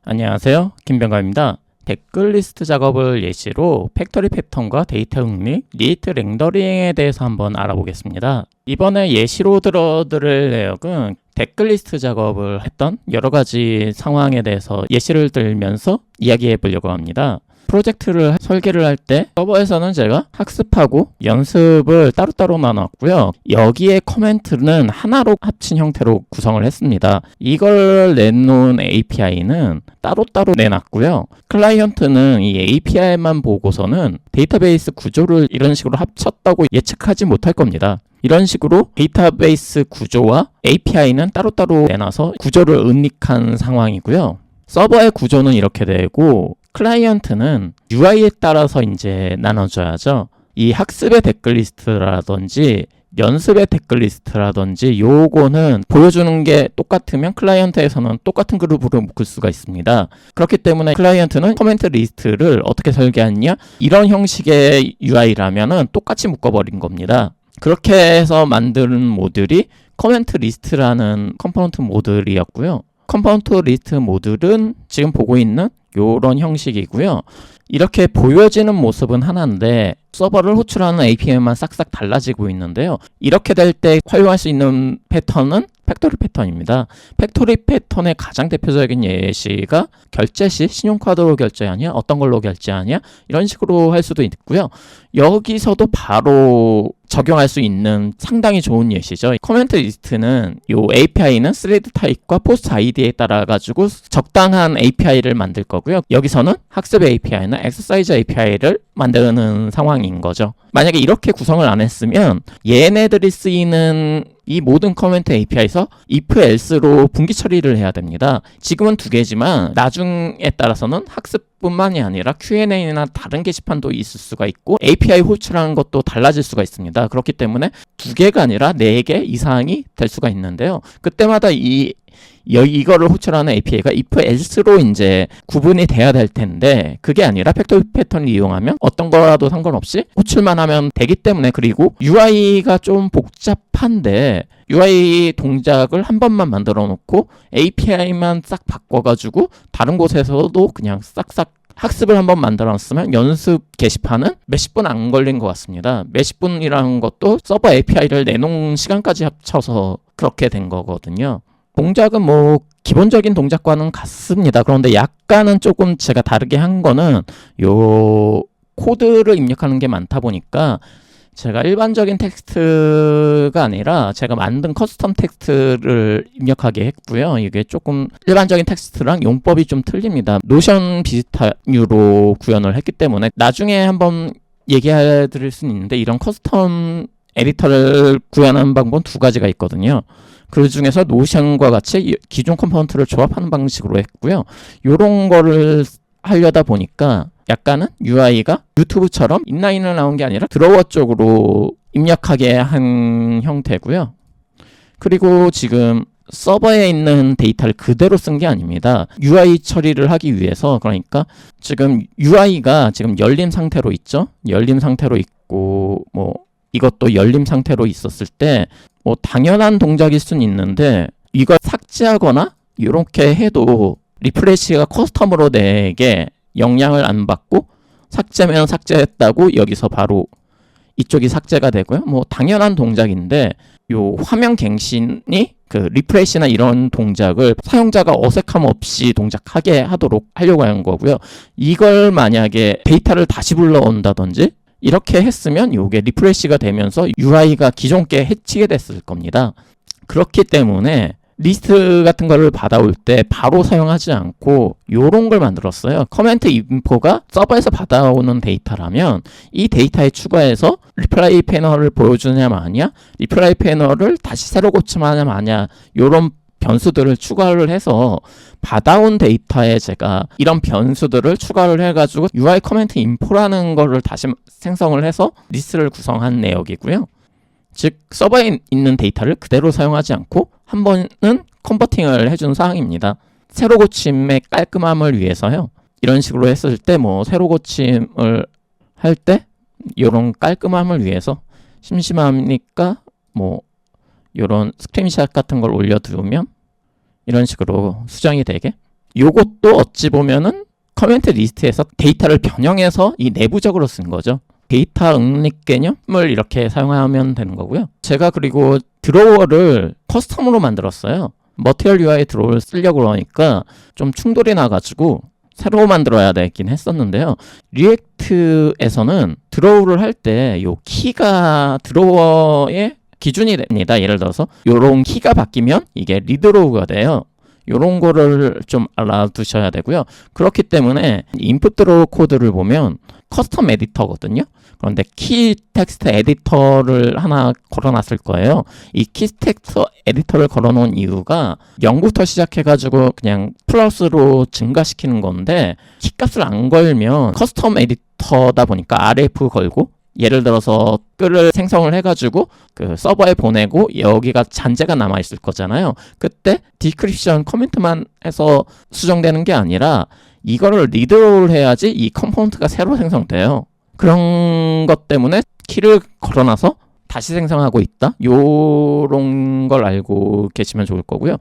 안녕하세요. 김병감입니다. 댓글 리스트 작업을 예시로 팩토리 패턴과 데이터 응립, 리에이트 렌더링에 대해서 한번 알아보겠습니다. 이번에 예시로 들어드릴 내역은 댓글 리스트 작업을 했던 여러 가지 상황에 대해서 예시를 들면서 이야기해 보려고 합니다. 프로젝트를 설계를 할 때 서버에서는 제가 학습하고 연습을 따로따로 나눴고요. 여기에 커멘트는 하나로 합친 형태로 구성을 했습니다. 이걸 내놓은 API는 따로따로 내놨고요. 클라이언트는 이 API만 보고서는 데이터베이스 구조를 이런 식으로 합쳤다고 예측하지 못할 겁니다. 이런 식으로 데이터베이스 구조와 API는 따로따로 내놔서 구조를 은닉한 상황이고요. 서버의 구조는 이렇게 되고 클라이언트는 UI에 따라서 이제 나눠줘야죠. 이 학습의 댓글 리스트라든지 연습의 댓글 리스트라든지 요거는 보여주는 게 똑같으면 클라이언트에서는 똑같은 그룹으로 묶을 수가 있습니다. 그렇기 때문에 클라이언트는 코멘트 리스트를 어떻게 설계했냐? 이런 형식의 UI라면은 똑같이 묶어버린 겁니다. 그렇게 해서 만든 모듈이 코멘트 리스트라는 컴포넌트 모듈이었고요. 컴포넌트 리스트 모듈은 지금 보고 있는 이런 형식이고요. 이렇게 보여지는 모습은 하나인데 서버를 호출하는 API만 싹싹 달라지고 있는데요. 이렇게 될 때 활용할 수 있는 패턴은 팩토리 패턴입니다. 팩토리 패턴의 가장 대표적인 예시가 결제 시 신용카드로 결제하냐, 어떤 걸로 결제하냐 이런 식으로 할 수도 있고요. 여기서도 바로 적용할 수 있는 상당히 좋은 예시죠. 코멘트 리스트는 이 API는 스레드 타입과 포스트 아이디에 따라 가지고 적당한 API를 만들 거고요. 여기서는 학습 API나 엑서사이즈 API를 만드는 상황인 거죠. 만약에 이렇게 구성을 안 했으면 얘네들이 쓰이는 이 모든 커멘트 API에서 if else로 분기 처리를 해야 됩니다. 지금은 두 개지만 나중에 따라서는 학습뿐만이 아니라 Q&A나 다른 게시판도 있을 수가 있고 API 호출하는 것도 달라질 수가 있습니다. 그렇기 때문에 두 개가 아니라 네 개 이상이 될 수가 있는데요. 그때마다 이거를 호출하는 API가 if else로 이제 구분이 돼야 될 텐데 그게 아니라 팩토리 패턴을 이용하면 어떤 거라도 상관없이 호출만 하면 되기 때문에 그리고 UI가 좀 복잡한데 UI 동작을 한 번만 만들어 놓고 API만 싹 바꿔가지고 다른 곳에서도 그냥 싹싹 학습을 한번 만들어놨으면 연습 게시판은 몇십 분 안 걸린 것 같습니다. 몇십 분이라는 것도 서버 API를 내놓은 시간까지 합쳐서 그렇게 된 거거든요. 동작은 뭐 기본적인 동작과는 같습니다. 그런데 약간은 조금 제가 다르게 한 거는 요 코드를 입력하는 게 많다 보니까 제가 일반적인 텍스트가 아니라 제가 만든 커스텀 텍스트를 입력하게 했고요. 이게 조금 일반적인 텍스트랑 용법이 좀 틀립니다. 노션 비슷한 류로 구현을 했기 때문에 나중에 한번 얘기해 드릴 수는 있는데 이런 커스텀 에디터를 구현하는 방법은 두 가지가 있거든요. 그 중에서 노션과 같이 기존 컴포넌트를 조합하는 방식으로 했고요. 요런 거를 하려다 보니까 약간은 UI가 유튜브처럼 인라인을 나온 게 아니라 드로워 쪽으로 입력하게 한 형태고요. 그리고 지금 서버에 있는 데이터를 그대로 쓴 게 아닙니다. UI 처리를 하기 위해서 그러니까 지금 UI가 지금 열린 상태로 있죠. 열린 상태로 있고 뭐 이것도 열림 상태로 있었을 때 뭐 당연한 동작일 수는 있는데 이걸 삭제하거나 이렇게 해도 리프레시가 커스텀으로 내게 영향을 안 받고 삭제면 삭제했다고 여기서 바로 이쪽이 삭제가 되고요. 뭐 당연한 동작인데 요 화면 갱신이 그 리프레시나 이런 동작을 사용자가 어색함 없이 동작하게 하도록 하려고 하는 거고요. 이걸 만약에 데이터를 다시 불러온다든지 이렇게 했으면 이게 리프레시가 되면서 UI가 기존 게 해치게 됐을 겁니다. 그렇기 때문에 리스트 같은 거를 받아올 때 바로 사용하지 않고 요런 걸 만들었어요. 커멘트 인포가 서버에서 받아오는 데이터라면 이 데이터에 추가해서 리플라이 패널을 보여주냐 마냐, 리플라이 패널을 다시 새로 고침하냐 마냐 요런 변수들을 추가를 해서 받아온 데이터에 제가 이런 변수들을 추가를 해가지고 UI 커멘트 인포라는 거를 다시 생성을 해서 리스트를 구성한 내역이고요. 즉 서버에 있는 데이터를 그대로 사용하지 않고 한 번은 컨버팅을 해준 사항입니다. 새로 고침의 깔끔함을 위해서요. 이런 식으로 했을 때 뭐 새로 고침을 할 때 이런 깔끔함을 위해서 심심하니까 뭐 이런 스크린샷 같은 걸 올려두면 이런 식으로 수정이 되게 요것도 어찌 보면은 커멘트 리스트에서 데이터를 변형해서 이 내부적으로 쓴 거죠. 데이터 응립 개념을 이렇게 사용하면 되는 거고요. 제가 그리고 드로워를 커스텀으로 만들었어요. 머티리얼 UI 드로워를 쓰려고 그러니까 좀 충돌이 나가지고 새로 만들어야 되긴 했었는데요. 리액트에서는 드로우를 할 때 요 키가 드로워의 기준이 됩니다. 예를 들어서 요런 키가 바뀌면 이게 리드로우가 돼요. 요런 거를 좀 알아두셔야 되고요. 그렇기 때문에 인풋 드로우 코드를 보면 커스텀 에디터거든요. 그런데 키 텍스트 에디터를 하나 걸어놨을 거예요. 이 키 텍스트 에디터를 걸어놓은 이유가 0부터 시작해가지고 그냥 플러스로 증가시키는 건데 키값을 안 걸면 커스텀 에디터다 보니까 RF 걸고 예를 들어서 글을 생성을 해가지고 그 서버에 보내고 여기가 잔재가 남아있을 거잖아요. 그때 디크립션 커멘트만 해서 수정되는 게 아니라 이거를 리드로우를 해야지 이 컴포넌트가 새로 생성돼요. 그런 것 때문에 키를 걸어놔서 다시 생성하고 있다. 요런 걸 알고 계시면 좋을 거고요.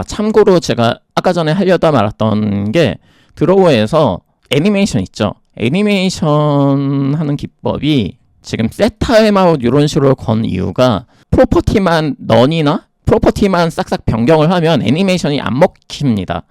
참고로 제가 아까 전에 하려다 말았던 게 드로워에서 애니메이션 있죠. 애니메이션 하는 기법이 지금 setTimeout 이런 식으로 건 이유가 프로퍼티만 넌이나 프로퍼티만 싹싹 변경을 하면 애니메이션이 안 먹힙니다.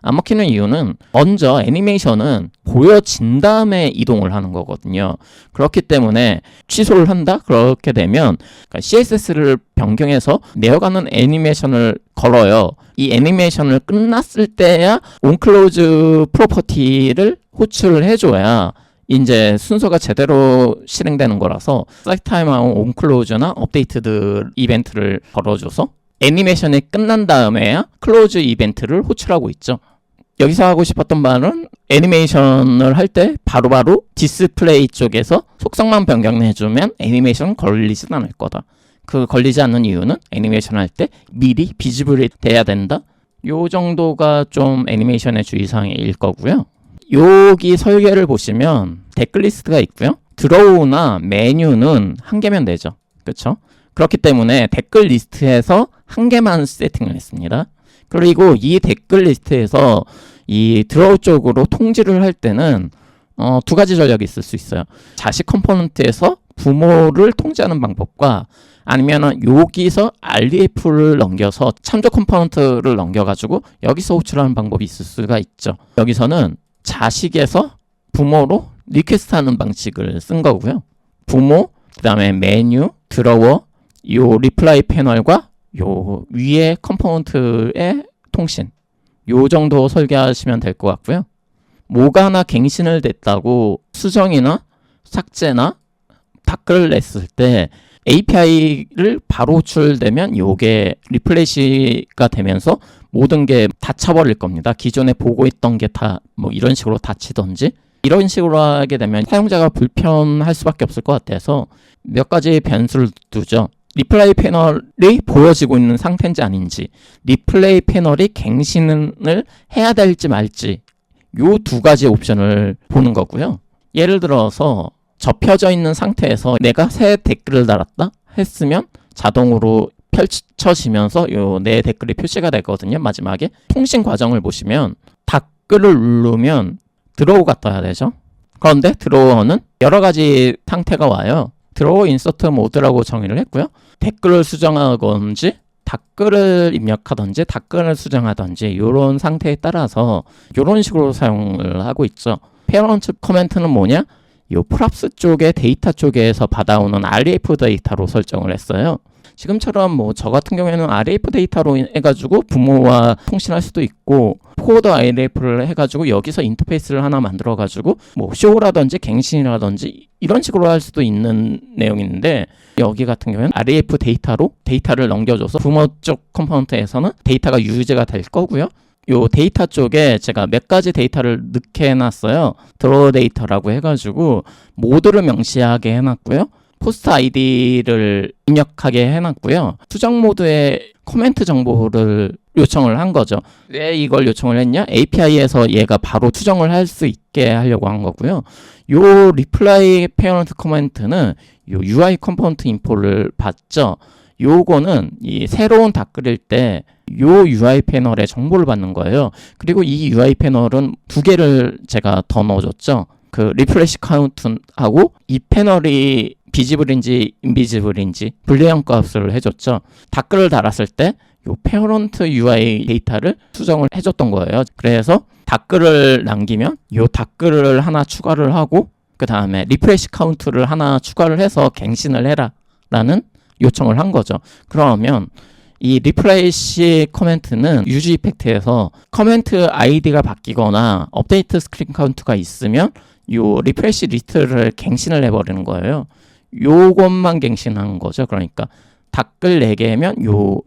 안 먹히는 이유는 먼저 애니메이션은 보여진 다음에 이동을 하는 거거든요. 그렇기 때문에 취소를 한다? 그렇게 되면 CSS를 변경해서 내어가는 애니메이션을 걸어요. 이 애니메이션을 끝났을 때야 onClose 프로퍼티를 호출을 해줘야 이제 순서가 제대로 실행되는 거라서 setTimeout onClose나 updated 이벤트를 걸어줘서 애니메이션이 끝난 다음에야 클로즈 이벤트를 호출하고 있죠. 여기서 하고 싶었던 말은 애니메이션을 할 때 바로바로 디스플레이 쪽에서 속성만 변경해주면 애니메이션 걸리진 않을 거다. 그 걸리지 않는 이유는 애니메이션 할 때 미리 비지블이 돼야 된다. 요 정도가 좀 애니메이션의 주의사항일 거고요. 여기 설계를 보시면 댓글 리스트가 있고요. 드로우나 메뉴는 한 개면 되죠. 그렇죠? 그렇기 때문에 댓글 리스트에서 한 개만 세팅을 했습니다. 그리고 이 댓글 리스트에서 이 드로우 쪽으로 통지를 할 때는 두 가지 전략이 있을 수 있어요. 자식 컴포넌트에서 부모를 통지하는 방법과 아니면 여기서 RDF를 넘겨서 참조 컴포넌트를 넘겨가지고 여기서 호출하는 방법이 있을 수가 있죠. 여기서는 자식에서 부모로 리퀘스트하는 방식을 쓴 거고요. 부모, 그 다음에 메뉴, 드로워, 요 리플라이 패널과 요 위에 컴포넌트의 통신 요 정도 설계하시면 될 것 같고요. 뭐가 하나 갱신을 됐다고 수정이나 삭제나 댓글을 냈을 때 API를 바로 호출되면 요게 리플레시가 되면서 모든 게 닫혀버릴 겁니다. 기존에 보고 있던 게 다 뭐 이런 식으로 닫히던지 이런 식으로 하게 되면 사용자가 불편할 수밖에 없을 것 같아서 몇 가지 변수를 두죠. 리플레이 패널이 보여지고 있는 상태인지 아닌지, 리플레이 패널이 갱신을 해야 될지 말지 요 두 가지 옵션을 보는 거고요. 예를 들어서 접혀져 있는 상태에서 내가 새 댓글을 달았다 했으면 자동으로 펼쳐지면서 요 내 댓글이 표시가 되거든요. 마지막에 통신 과정을 보시면 댓글을 누르면 드로우가 떠야 되죠. 그런데 드로워는 여러 가지 상태가 와요. 드로우 인서트 모드라고 정의를 했고요. 댓글을 수정하건지 댓글을 입력하던지 댓글을 수정하던지 이런 상태에 따라서 이런 식으로 사용을 하고 있죠. 페어런트 커멘트는 뭐냐? 요 프랍스 쪽에 데이터 쪽에서 받아오는 REF 데이터로 설정을 했어요. 지금처럼 뭐 저 같은 경우에는 REF 데이터로 해가지고 부모와 통신할 수도 있고 포워드 REF를 해가지고 여기서 인터페이스를 하나 만들어가지고 뭐 쇼라든지 갱신이라든지 이런 식으로 할 수도 있는 내용인데 여기 같은 경우에는 REF 데이터로 데이터를 넘겨줘서 부모 쪽 컴포넌트에서는 데이터가 유지가 될 거고요. 요 데이터 쪽에 제가 몇 가지 데이터를 넣게 해놨어요. 드로우 데이터라고 해가지고 모드를 명시하게 해놨고요. 포스트 아이디를 입력하게 해놨고요. 수정 모드에 코멘트 정보를 요청을 한 거죠. 왜 이걸 요청을 했냐? API에서 얘가 바로 수정을 할 수 있게 하려고 한 거고요. 요 리플라이 페어런트 코멘트는 요 UI 컴포넌트 인포를 받죠. 요거는 이 새로운 댓글일 때 요 UI 패널에 정보를 받는 거예요. 그리고 이 UI 패널은 두 개를 제가 더 넣어줬죠. 그 리프레시 카운트하고 이 패널이 비지블인지 인비지블인지 불리한 값을 해줬죠. 댓글을 달았을 때 요 페어런트 UI 데이터를 수정을 해줬던 거예요. 그래서 댓글을 남기면 요 댓글을 하나 추가를 하고 그 다음에 리프레시 카운트를 하나 추가를 해서 갱신을 해라 라는 요청을 한 거죠. 그러면 이 리프레시 코멘트는 유즈 이펙트에서 커멘트 아이디가 바뀌거나 업데이트 스크린 카운트가 있으면 요 리프레시 리스트를 갱신을 해버리는 거예요. 요것만 갱신하는 거죠. 그러니까 댓글 4개면 요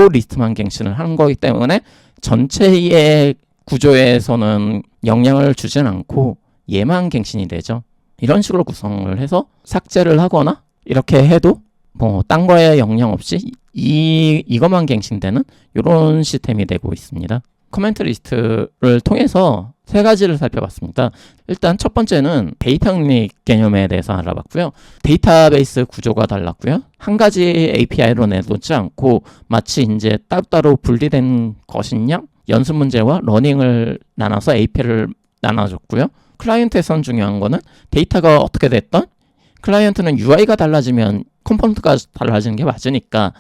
리스트만 갱신을 하는 거기 때문에 전체의 구조에서는 영향을 주진 않고 얘만 갱신이 되죠. 이런 식으로 구성을 해서 삭제를 하거나 이렇게 해도 뭐 딴 거에 영향 없이 이것만 갱신되는 이런 시스템이 되고 있습니다. 코멘트 리스트를 통해서 3가지를 살펴봤습니다. 일단 첫 번째는 데이터 응립 개념에 대해서 알아봤고요. 데이터베이스 구조가 달랐고요. 한 가지 API로 내놓지 않고 마치 이제 따로따로 분리된 것인 양 연습 문제와 러닝을 나눠서 API를 나눠줬고요. 클라이언트에선 중요한 거는 데이터가 어떻게 됐던 클라이언트는 UI가 달라지면 컴포넌트가 달라지는 게 맞으니까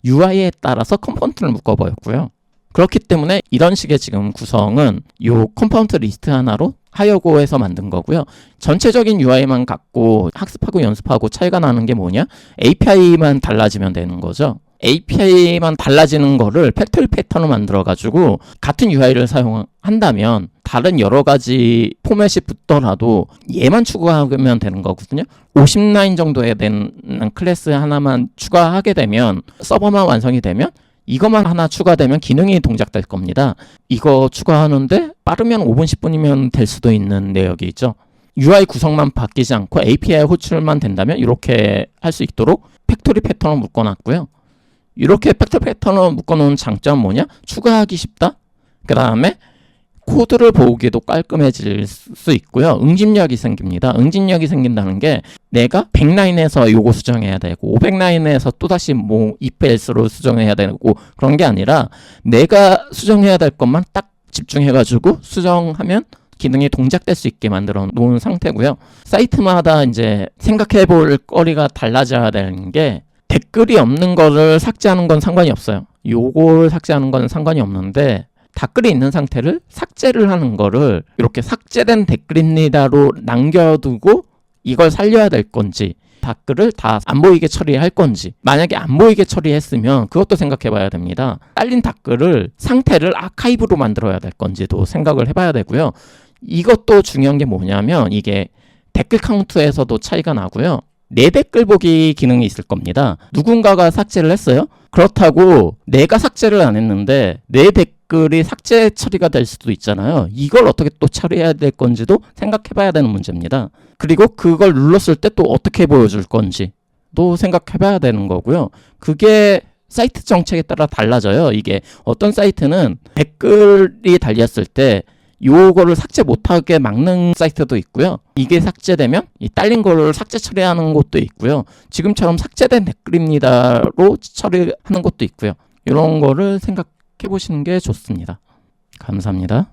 UI에 따라서 컴포넌트를 묶어버렸고요. 그렇기 때문에 이런 식의 지금 구성은 이 컴포넌트 리스트 하나로 하려고 해서 만든 거고요. 전체적인 UI만 갖고 학습하고 연습하고 차이가 나는 게 뭐냐? API만 달라지면 되는 거죠. API만 달라지는 거를 팩토리 패턴을 만들어가지고 같은 UI를 사용한다면 다른 여러 가지 포맷이 붙더라도 얘만 추가하면 되는 거거든요. 50라인 정도에 되는 클래스 하나만 추가하게 되면 서버만 완성이 되면 이것만 하나 추가되면 기능이 동작될 겁니다. 이거 추가하는데 빠르면 5분, 10분이면 될 수도 있는 내역이 있죠. UI 구성만 바뀌지 않고 API 호출만 된다면 이렇게 할 수 있도록 팩토리 패턴을 묶어놨고요. 이렇게 팩토리 패턴을 묶어놓은 장점 뭐냐? 추가하기 쉽다. 그 다음에 코드를 보기도 깔끔해질 수 있고요. 응집력이 생깁니다. 응집력이 생긴다는 게 내가 100라인에서 요거 수정해야 되고 500라인에서 또다시 뭐 if else로 수정해야 되고 그런 게 아니라 내가 수정해야 될 것만 딱 집중해가지고 수정하면 기능이 동작될 수 있게 만들어 놓은 상태고요. 사이트마다 이제 생각해 볼 거리가 달라져야 되는 게 댓글이 없는 거를 삭제하는 건 상관이 없어요. 요걸 삭제하는 건 상관이 없는데 댓글이 있는 상태를 삭제를 하는 거를 이렇게 삭제된 댓글입니다로 남겨두고 이걸 살려야 될 건지 댓글을 다 안 보이게 처리할 건지 만약에 안 보이게 처리했으면 그것도 생각해 봐야 됩니다. 딸린 댓글을 상태를 아카이브로 만들어야 될 건지도 생각을 해봐야 되고요. 이것도 중요한 게 뭐냐면 이게 댓글 카운트에서도 차이가 나고요. 내 댓글 보기 기능이 있을 겁니다. 누군가가 삭제를 했어요. 그렇다고 내가 삭제를 안 했는데 내 댓글이 삭제 처리가 될 수도 있잖아요. 이걸 어떻게 또 처리해야 될 건지도 생각해 봐야 되는 문제입니다. 그리고 그걸 눌렀을 때 또 어떻게 보여줄 건지도 생각해 봐야 되는 거고요. 그게 사이트 정책에 따라 달라져요. 이게 어떤 사이트는 댓글이 달렸을 때 요거를 삭제 못하게 막는 사이트도 있고요. 이게 삭제되면 이 딸린 거를 삭제 처리하는 곳도 있고요. 지금처럼 삭제된 댓글입니다로 처리하는 곳도 있고요. 이런 거를 생각해 보시는 게 좋습니다. 감사합니다.